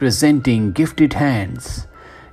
Presenting gifted hands.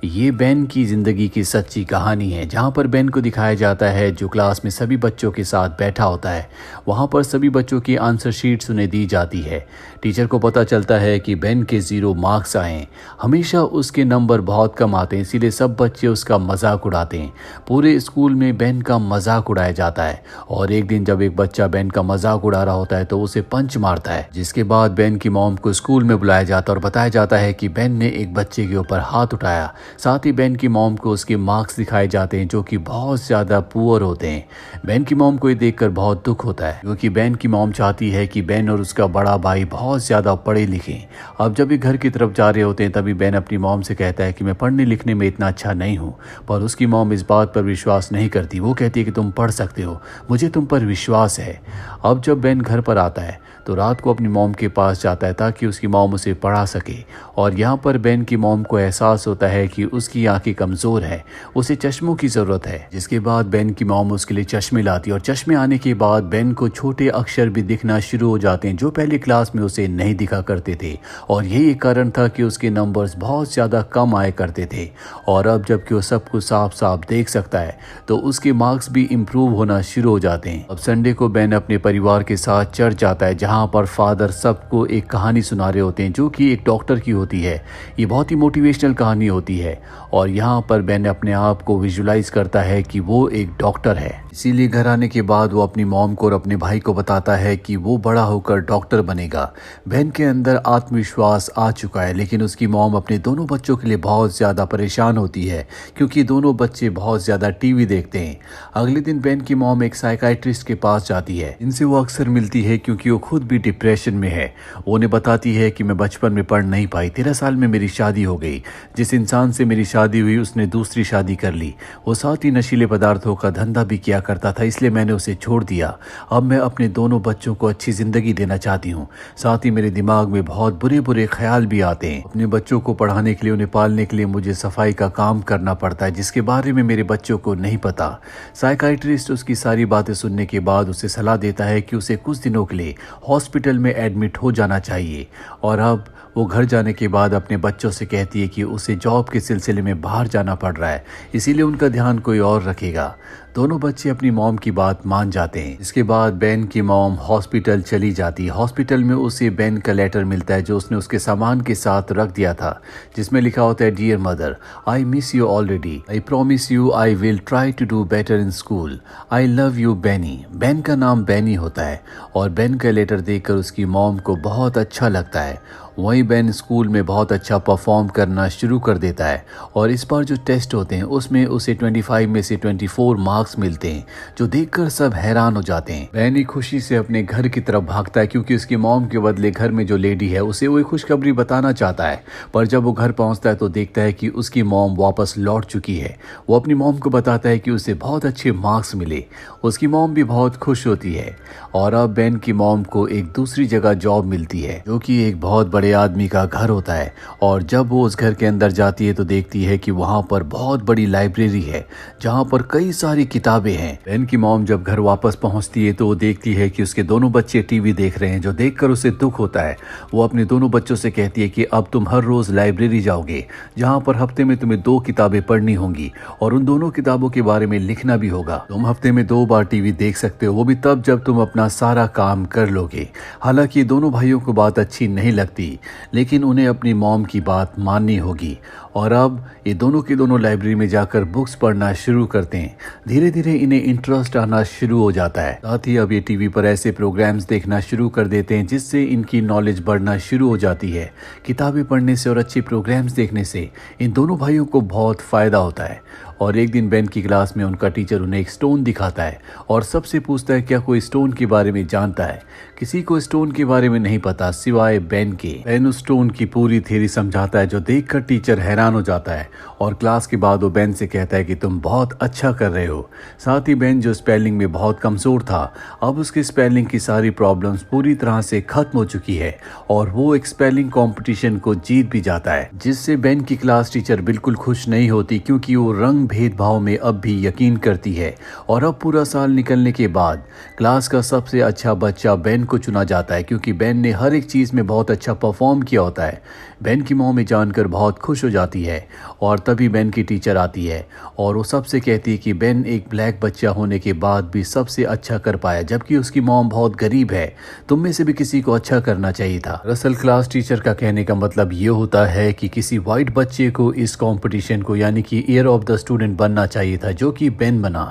ये Ben की ज़िंदगी की सच्ची कहानी है, जहाँ पर बेन को दिखाया जाता है जो क्लास में सभी बच्चों के साथ बैठा होता है। वहाँ पर सभी बच्चों की आंसर शीट्स उन्हें दी जाती है। टीचर को पता चलता है कि बेन के 0 मार्क्स आए। हमेशा उसके नंबर बहुत कम आते हैं, इसीलिए सब बच्चे उसका मजाक उड़ाते हैं। पूरे स्कूल में बेन का मजाक उड़ाया जाता है और एक दिन जब एक बच्चा बेन का मजाक उड़ा रहा होता है तो उसे पंच मारता है, जिसके बाद बेन की मॉम को स्कूल में बुलाया जाता है और बताया जाता है कि बेन ने एक बच्चे के ऊपर हाथ उठाया। साथ ही बेन की मॉम को उसके मार्क्स दिखाए जाते हैं जो कि बहुत ज़्यादा पुअर होते हैं। बेन की मॉम को ये देखकर बहुत दुख होता है, क्योंकि बेन की मॉम चाहती है कि बेन और उसका बड़ा भाई बहुत ज़्यादा पढ़े लिखें। अब जब ये घर की तरफ जा रहे होते हैं तभी बेन अपनी मॉम से कहता है कि मैं पढ़ने लिखने में इतना अच्छा नहीं हूँ, पर उसकी मॉम इस बात पर विश्वास नहीं करती। वो कहती है कि तुम पढ़ सकते हो, मुझे तुम पर विश्वास है। अब जब बेन घर पर आता है तो रात को अपनी मॉम के पास जाता है ताकि उसकी मॉम उसे पढ़ा सके। और यहाँ पर बेन की मॉम को एहसास होता है कि उसकी आंखें कमज़ोर है, उसे चश्मों की ज़रूरत है। जिसके बाद बेन की मॉम उसके लिए चश्मे लाती है और चश्मे आने के बाद बेन को छोटे अक्षर भी दिखना शुरू हो जाते हैं जो पहले क्लास में उसे नहीं दिखा करते थे। और यही एक कारण था कि उसके नंबर्स बहुत ज़्यादा कम आया करते थे। और अब जबकि वो सब कुछ साफ साफ देख सकता है तो उसके मार्क्स भी इम्प्रूव होना शुरू हो जाते हैं। अब संडे को बेन अपने परिवार के साथ चर्च जाता है, जहाँ पर फादर सबको एक कहानी सुना रहे होते हैं जो कि एक डॉक्टर की होती है। ये बहुत ही मोटिवेशनल कहानी होती है और यहाँ पर बेन अपने आप को विजुलाइज करता है कि वो एक डॉक्टर है। इसीलिए घर आने के बाद वो अपनी मॉम को और अपने भाई को बताता है कि वो बड़ा होकर डॉक्टर बनेगा। बेन के अंदर आत्मविश्वास आ चुका है, लेकिन उसकी मॉम अपने दोनों बच्चों के लिए बहुत ज़्यादा परेशान होती है क्योंकि दोनों बच्चे बहुत ज़्यादा टीवी देखते हैं। अगले दिन बेन की मॉम एक साइकाइट्रिस्ट के पास जाती है, इनसे वो अक्सर मिलती है क्योंकि वो खुद भी डिप्रेशन में है। वो उन्हें बताती है कि मैं बचपन में पढ़ नहीं पाई, 13 साल में मेरी शादी हो गई। जिस इंसान से मेरी शादी हुई उसने दूसरी शादी कर ली। वो साथ ही नशीले पदार्थों का धंधा भी किया करता था, इसलिए मैंने उसे छोड़ दिया। अब मैं अपने दोनों बच्चों को अच्छी जिंदगी देना चाहती हूँ। साथ ही मेरे दिमाग में बहुत बुरे बुरे ख्याल भी आते हैं। अपने बच्चों को पढ़ाने के लिए, उन्हें पालने के लिए मुझे सफाई का काम करना पड़ता है, जिसके बारे में मेरे बच्चों को नहीं पता। साइकाइट्रिस्ट उसकी सारी बातें सुनने के बाद उसे सलाह देता है कि उसे कुछ दिनों के लिए हॉस्पिटल में एडमिट हो जाना चाहिए। और अब वो घर जाने के बाद अपने बच्चों से कहती है कि उसे जॉब के सिलसिले में बाहर जाना पड़ रहा है, इसीलिए उनका ध्यान कोई और रखेगा। दोनों बच्चे अपनी मॉम की बात मान जाते हैं। इसके बाद बेन की मॉम हॉस्पिटल चली जाती है। हॉस्पिटल में उसे बेन का लेटर मिलता है जो उसने उसके सामान के साथ रख दिया था, जिसमें लिखा होता है, dear mother, I miss you already, I promise you I will try to do better in school, I love you Benny. Ben का नाम बेनी होता है और बेन का लेटर देखकर उसकी मॉम को बहुत अच्छा लगता है। वहीं बेन स्कूल में बहुत अच्छा परफॉर्म करना शुरू कर देता है और इस बार जो टेस्ट होते हैं उसमें उसे 25 में से 24 मार्क्स मिलते हैं, जो देखकर सब हैरान हो जाते हैं। बेन खुशी से अपने घर की तरफ भागता है क्योंकि उसकी मॉम के बदले घर में जो लेडी है उसे वो खुशखबरी बताना चाहता है। पर जब वो घर पहुंचता है तो देखता है कि उसकी मॉम वापस लौट चुकी है। वो अपनी मॉम को बताता है कि उसे बहुत अच्छे मार्क्स मिले। उसकी मॉम भी बहुत खुश होती है और अब बेन की मॉम को एक दूसरी जगह जॉब मिलती है जो कि एक बहुत बड़े आदमी का घर होता है। और जब वो उस घर के अंदर जाती है तो देखती है कि वहाँ पर बहुत बड़ी लाइब्रेरी है जहाँ पर कई सारी किताबें हैं। बेन की मॉम जब घर वापस पहुँचती है तो वो देखती है कि उसके दोनों बच्चे टीवी देख रहे हैं, जो देखकर उसे दुख होता है। वो अपने दोनों बच्चों से कहती है कि अब तुम हर रोज लाइब्रेरी जाओगे, जहाँ पर हफ्ते में तुम्हें 2 किताबें पढ़नी होंगी और उन दोनों किताबों के बारे में लिखना भी होगा। तुम हफ्ते में 2 बार टीवी देख सकते हो, वो भी तब जब तुम अपना सारा काम कर लोगे। हालांकि दोनों भाइयों को बात अच्छी नहीं लगती, लेकिन उन्हें अपनी मॉम की बात माननी होगी। और अब ये दोनों के दोनों लाइब्रेरी में जाकर बुक्स पढ़ना शुरू करते हैं। धीरे धीरे इन्हें इंटरेस्ट आना शुरू हो जाता है। साथ ही अब ये टीवी पर ऐसे प्रोग्राम्स देखना शुरू कर देते हैं जिससे इनकी नॉलेज बढ़ना शुरू हो जाती है। किताबें पढ़ने से और अच्छे प्रोग्राम्स देखने से इन दोनों भाइयों को बहुत फ़ायदा होता है। और एक दिन बेन की क्लास में उनका टीचर उन्हें एक स्टोन दिखाता है और सबसे पूछता है क्या कोई स्टोन के बारे में जानता है। किसी को स्टोन के बारे में नहीं पता सिवाय बेन के। बेन उस स्टोन की पूरी थ्योरी समझाता है जो देखकर टीचर हैरान हो जाता है और क्लास के बाद वो बेन से कहता है कि तुम बहुत अच्छा कर रहे हो। साथ ही बेन जो स्पेलिंग में बहुत कमज़ोर था, अब उसकी स्पेलिंग की सारी प्रॉब्लम्स पूरी तरह से खत्म हो चुकी है और वो एक स्पेलिंग कॉम्पिटिशन को जीत भी जाता है, जिससे बेन की क्लास टीचर बिल्कुल खुश नहीं होती क्योंकि वो रंग भेदभाव में अब भी यकीन करती है और अब पूरा साल निकलने के बाद क्लास का सबसे अच्छा बच्चा बेन को चुना जाता है, क्योंकि बेन ने हर एक चीज़ में बहुत अच्छा परफॉर्म किया होता है। बेन की मॉम में जानकर बहुत खुश हो जाती है और तभी बेन की टीचर आती है और वो सबसे कहती है कि बेन एक ब्लैक बच्चा होने के बाद भी सबसे अच्छा कर पाया, जबकि उसकी मॉम बहुत गरीब है। तुम में से भी किसी को अच्छा करना चाहिए था। दरअसल क्लास टीचर का कहने का मतलब ये होता है कि किसी वाइट बच्चे को इस कंपटीशन को यानी कि ईयर ऑफ द स्टूडेंट बनना चाहिए था, जो कि बेन बना।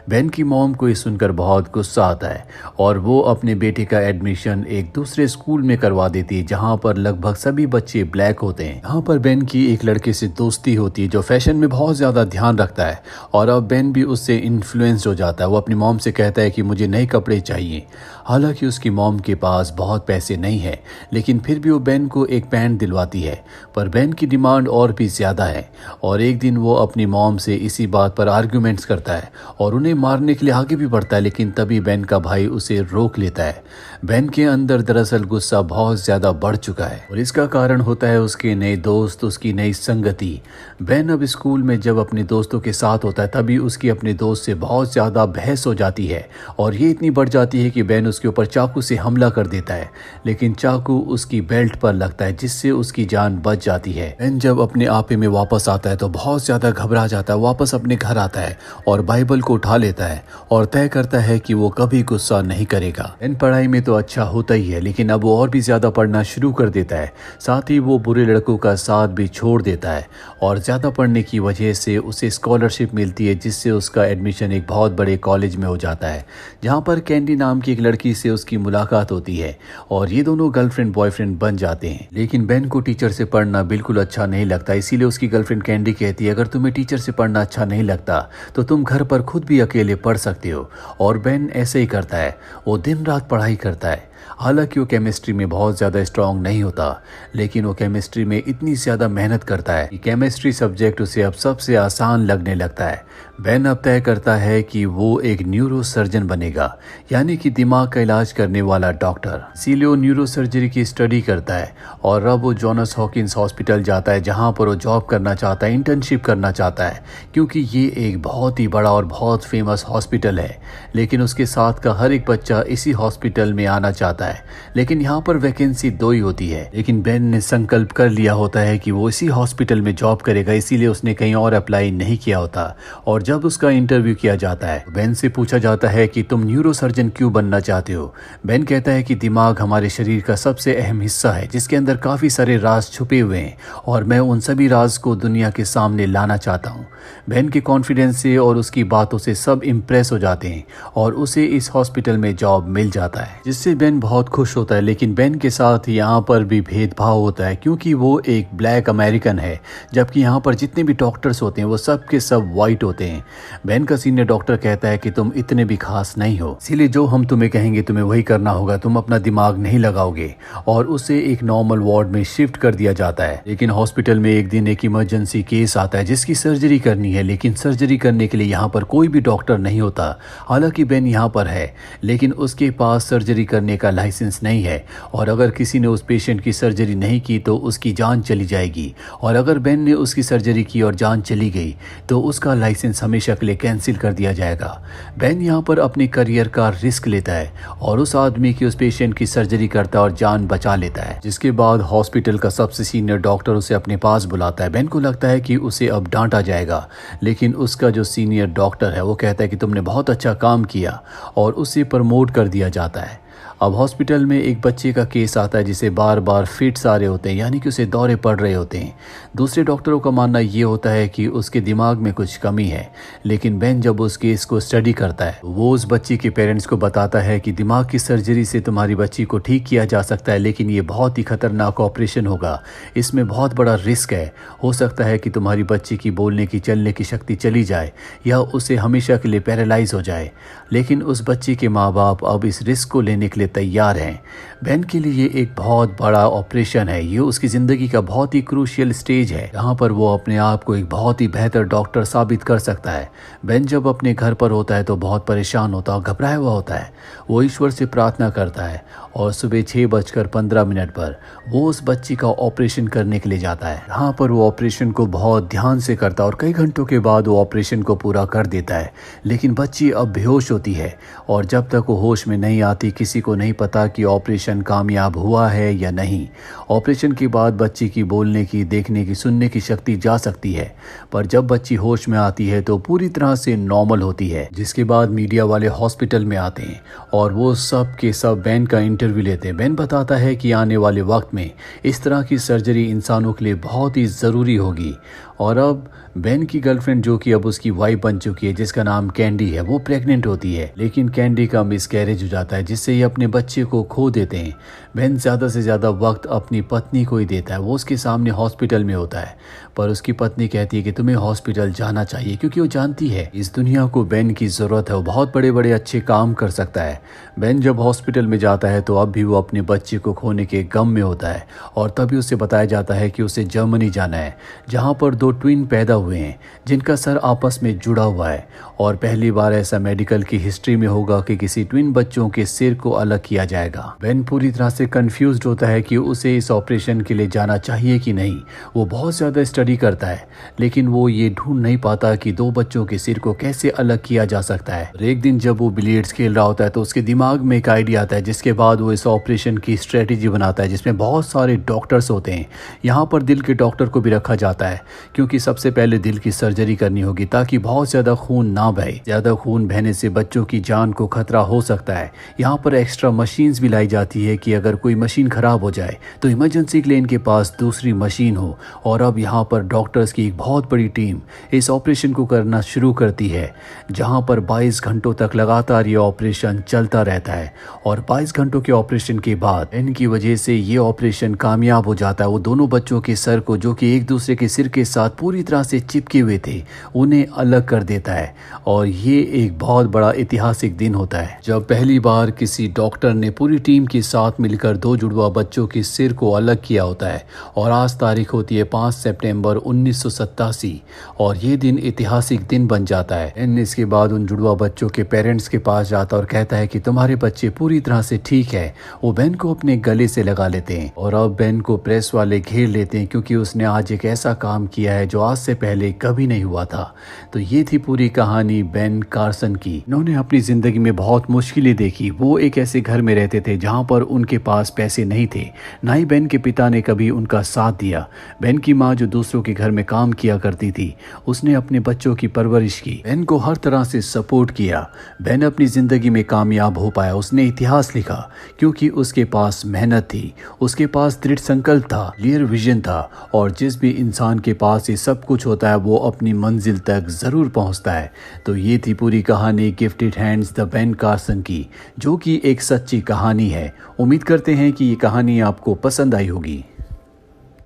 बेन की मॉम को ये सुनकर बहुत गुस्सा आता है और वो अपने बेटे का एडमिशन एक दूसरे स्कूल में करवा देती है जहाँ पर लगभग सभी बच्चे ब्लैक होते हैं। यहाँ पर बेन की एक लड़के से दोस्ती होती है जो फैशन में बहुत ज़्यादा ध्यान रखता है और अब बेन भी उससे इन्फ्लुएंस्ड हो जाता है। वो अपनी मॉम से कहता है कि मुझे नए कपड़े चाहिए। हालांकि उसकी मॉम के पास बहुत पैसे नहीं है, लेकिन फिर भी वो बेन को एक पैंट दिलवाती है। पर बेन की डिमांड और भी ज़्यादा है और एक दिन वो अपनी मॉम से इसी बात पर आर्ग्यूमेंट्स करता है और उन्हें मारने के लिए आगे भी बढ़ता है, लेकिन तभी बेन का भाई उसे रोक लेता है। बेन के अंदर दरअसल गुस्सा बहुत ज़्यादा बढ़ चुका है और इसका कारण होता है उसके नए दोस्त, उसकी नई संगति। बेन अब स्कूल में जब अपने दोस्तों के साथ होता है तभी उसकी अपने दोस्त से बहुत ज़्यादा बहस हो जाती है और ये इतनी बढ़ जाती है कि बेन उसके ऊपर चाकू से हमला कर देता है, लेकिन चाकू उसकी बेल्ट पर लगता है जिससे उसकी जान बच जाती है। बेन जब अपने आपे में वापस आता है तो बहुत ज़्यादा घबरा जाता है। वापस अपने घर आता है और बाइबल को उठा लेता है और तय करता है कि वो कभी गुस्सा नहीं करेगा। बेन पढ़ाई में तो अच्छा होता ही है, लेकिन अब वो और भी ज़्यादा पढ़ना शुरू कर देता है। साथ ही वो बुरे लड़कों का साथ भी छोड़ देता है और ज़्यादा पढ़ने की वजह से उसे स्कॉलरशिप मिलती है जिससे उसका एडमिशन एक बहुत बड़े कॉलेज में हो जाता है, जहाँ पर कैंडी नाम की एक लड़की से उसकी मुलाकात होती है और ये दोनों गर्लफ्रेंड बॉयफ्रेंड बन जाते हैं। लेकिन बेन को टीचर से पढ़ना बिल्कुल अच्छा नहीं लगता, इसीलिए उसकी गर्लफ्रेंड कैंडी कहती है अगर तुम्हें टीचर से पढ़ना अच्छा नहीं लगता तो तुम घर पर खुद भी अकेले पढ़ सकते हो। और बेन ऐसे ही करता है, वो दिन रात पढ़ाई करता है। हालांकि वो केमिस्ट्री में बहुत ज़्यादा स्ट्रांग नहीं होता, लेकिन वो केमिस्ट्री में इतनी ज़्यादा मेहनत करता है कि केमिस्ट्री सब्जेक्ट उसे अब सबसे आसान लगने लगता है। बेन अब तय करता है कि वो एक न्यूरो सर्जन बनेगा, यानी कि दिमाग का इलाज करने वाला डॉक्टर। इसीलिए वो न्यूरो सर्जरी की स्टडी करता है और अब वो जॉनस हॉकिंस हॉस्पिटल जाता है जहाँ पर वो जॉब करना चाहता है, इंटर्नशिप करना चाहता है, क्योंकि ये एक बहुत ही बड़ा और बहुत फेमस हॉस्पिटल है। लेकिन उसके साथ का हर एक बच्चा इसी हॉस्पिटल में आना चाहता है, लेकिन यहाँ पर वैकेंसी 2 ही होती है। लेकिन बेन ने संकल्प कर लिया होता है कि वो इसी हॉस्पिटल में जॉब करेगा, इसीलिए उसने कहीं और अप्लाई नहीं किया होता। और जब उसका इंटरव्यू किया जाता है, बेन से पूछा जाता है कि तुम न्यूरो सर्जन क्यों बनना चाहते हो। बेन कहता है कि दिमाग हमारे शरीर का सबसे अहम हिस्सा है जिसके अंदर काफ़ी सारे राज छुपे हुए हैं और मैं उन सभी राज को दुनिया के सामने लाना चाहता हूँ। बेन के कॉन्फिडेंस से और उसकी बातों से सब इम्प्रेस हो जाते हैं और उसे इस हॉस्पिटल में जॉब मिल जाता है, जिससे बेन बहुत खुश होता है। लेकिन बेन के साथ यहाँ पर भी भेदभाव होता है क्योंकि वो एक ब्लैक अमेरिकन है, जबकि यहाँ पर जितने भी डॉक्टर्स होते हैं वो सब के सब वाइट होते हैं। बेन का सीनियर डॉक्टर कहता है कि तुम इतने भी खास नहीं हो, इसीलिए जो हम तुम्हें कहेंगे तुम्हें वही करना होगा, तुम अपना दिमाग नहीं लगाओगे। और उसे एक नॉर्मल वार्ड में शिफ्ट कर दिया जाता है। लेकिन हॉस्पिटल में एक दिन एक इमरजेंसी केस आता है जिसकी सर्जरी करनी है, लेकिन सर्जरी करने के लिए यहाँ पर कोई भी डॉक्टर नहीं होता। हालांकि बेन यहाँ पर है, लेकिन उसके पास सर्जरी करने का लाइसेंस नहीं है और अगर किसी ने उस पेशेंट की सर्जरी नहीं की तो उसकी जान चली जाएगी। और अगर बेन ने उसकी सर्जरी की और जान चली गई तो उसका लाइसेंस हमेशा के लिए कैंसिल कर दिया जाएगा। बेन यहाँ पर अपने करियर का रिस्क लेता है और उस आदमी की, उस पेशेंट की सर्जरी करता है और जान बचा लेता है। जिसके बाद हॉस्पिटल का सबसे सीनियर डॉक्टर उसे अपने पास बुलाता है। बेन को लगता है कि उसे अब डांटा जाएगा, लेकिन उसका जो सीनियर डॉक्टर है वो कहता है कि तुमने बहुत अच्छा काम किया और उसे प्रमोट कर दिया जाता है। अब हॉस्पिटल में एक बच्चे का केस आता है जिसे बार बार फिट्स आ रहे होते हैं, यानी कि उसे दौरे पड़ रहे होते हैं। दूसरे डॉक्टरों का मानना ये होता है कि उसके दिमाग में कुछ कमी है, लेकिन बेन जब उस केस को स्टडी करता है वो उस बच्ची के पेरेंट्स को बताता है कि दिमाग की सर्जरी से तुम्हारी बच्ची को ठीक किया जा सकता है, लेकिन ये बहुत ही खतरनाक ऑपरेशन होगा, इसमें बहुत बड़ा रिस्क है। हो सकता है कि तुम्हारी बच्ची की बोलने की, चलने की शक्ति चली जाए या उसे हमेशा के लिए पैरालाइज हो जाए। लेकिन उस बच्ची के माँ बाप अब इस रिस्क को लेने के लिए लिए तैयार हैं। बेन के लिए ये एक बहुत बड़ा ऑपरेशन है। ये उसकी ज़िंदगी का बहुत ही क्रूशियल स्टेज है जहाँ पर वो अपने आप को एक बहुत ही बेहतर डॉक्टर साबित कर सकता है। बेन जब अपने घर पर होता है तो बहुत परेशान होता है और घबराया हुआ होता है। वो ईश्वर से प्रार्थना करता है और सुबह 6:15 पर वो उस बच्ची का ऑपरेशन करने के लिए जाता है। यहाँ पर वो ऑपरेशन को बहुत ध्यान से करता है और कई घंटों के बाद वो ऑपरेशन को पूरा कर देता है। लेकिन बच्ची अब बेहोश होती है और जब तक वो होश में नहीं आती किसी को नहीं पता कि ऑपरेशन कामयाब हुआ है या नहीं। ऑपरेशन के बाद बच्ची की बोलने की, देखने की, सुनने की शक्ति जा सकती है, पर जब बच्ची होश में आती है तो पूरी तरह से नॉर्मल होती है। जिसके बाद मीडिया वाले हॉस्पिटल में आते हैं और वो सब के सब बेन का इंटरव्यू लेते हैं। बेन बताता है कि आने वाले वक्त में इस तरह की सर्जरी इंसानों के लिए बहुत ही ज़रूरी होगी। और अब बेन की गर्लफ्रेंड, जो कि अब उसकी वाइफ बन चुकी है, जिसका नाम कैंडी है, वो प्रेग्नेंट होती है। लेकिन कैंडी का मिसकैरेज हो जाता है जिससे ये अपने बच्चे को खो देते हैं। बेन ज़्यादा से ज़्यादा वक्त अपनी पत्नी को ही देता है। वो उसके सामने हॉस्पिटल में होता है पर उसकी पत्नी कहती है कि तुम्हें हॉस्पिटल जाना चाहिए, क्योंकि वो जानती है इस दुनिया को बेन की ज़रूरत है। वो बहुत बड़े बड़े अच्छे काम कर सकता है। बेन जब हॉस्पिटल में जाता है तो अब भी वो अपने बच्चे को खोने के गम में होता है और तभी उसे बताया जाता है कि उसे जर्मनी जाना है, जहाँ पर 2 ट्विन पैदा हुए हैं जिनका सर आपस में जुड़ा हुआ है। और पहली बार ऐसा मेडिकल की हिस्ट्री में होगा कि किसी ट्विन बच्चों के सिर को अलग किया जाएगा। बेन पूरी तरह से कंफ्यूज्ड होता है कि उसे इस ऑपरेशन के लिए जाना चाहिए कि नहीं। वो बहुत ज़्यादा स्टडी करता है लेकिन वो ये ढूंढ नहीं पाता कि 2 बच्चों के सिर को कैसे अलग किया जा सकता है। एक दिन जब वो बिलियर्ड्स खेल रहा होता है तो उसके दिमाग में एक आइडिया आता है, जिसके बाद वो इस ऑपरेशन की स्ट्रेटेजी बनाता है जिसमें बहुत सारे डॉक्टर्स होते हैं। यहाँ पर दिल के डॉक्टर को भी रखा जाता है क्योंकि सबसे पहले दिल की सर्जरी करनी होगी ताकि बहुत ज़्यादा खून ना बहे। ज़्यादा खून बहने से बच्चों की जान को खतरा हो सकता है। यहाँ पर एक्स्ट्रा मशीन्स भी लाई जाती है कि अगर कोई मशीन ख़राब हो जाए तो इमरजेंसी के लिए इनके पास दूसरी मशीन हो। और अब यहाँ पर डॉक्टर्स की एक बहुत बड़ी टीम इस ऑपरेशन को करना शुरू करती है, जहाँ पर 22 घंटों तक लगातार ये ऑपरेशन चलता रहता है। और 22 घंटों के ऑपरेशन के बाद इनकी वजह से ये ऑपरेशन कामयाब हो जाता है। वो दोनों बच्चों के सर को, जो कि एक दूसरे के सिर के साथ पूरी तरह से चिपके हुए थे, उन्हें अलग कर देता है। और ये एक बहुत बड़ा ऐतिहासिक दिन होता है जब पहली बार किसी डॉक्टर ने पूरी टीम के साथ मिलकर 2 जुड़वा बच्चों के सिर को अलग किया होता है। और आज तारीख होती है 5 सितंबर 1987 और ये दिन ऐतिहासिक दिन बन जाता है। इसके बाद उन जुड़वा बच्चों के पेरेंट्स के पास जाता और कहता है कि तुम्हारे बच्चे पूरी तरह से ठीक है। वो बेन को अपने गले से लगा लेते हैं और अब बेन को प्रेस वाले घेर लेते हैं क्योंकि उसने आज एक ऐसा काम किया है जो आज से पहले कभी नहीं हुआ था। तो ये थी पूरी कहानी बेन कार्सन की। इन्होंने अपनी जिंदगी में बहुत मुश्किलें देखी। वो एक ऐसे घर में रहते थे जहाँ पर उनके पास पैसे नहीं थे, ना ही बेन के पिता ने कभी उनका साथ दिया। बेन की माँ, जो दूसरों के घर में काम किया करती थी, उसने अपने बच्चों की परवरिश की, बेन को हर तरह से सपोर्ट किया। बेन अपनी जिंदगी में कामयाब हो पाया। उसने इतिहास लिखा क्योंकि उसके पास मेहनत थी, उसके पास दृढ़ संकल्प था, क्लियर विजन था। और जिस भी इंसान के पास ये सब कुछ होता है वो अपनी मंजिल तक जरूर पहुंचता है। तो ये थी पूरी कहानी gifted hands the Ben Carson की, जो कि एक सच्ची कहानी है। उम्मीद करते हैं कि ये कहानी आपको पसंद आई होगी।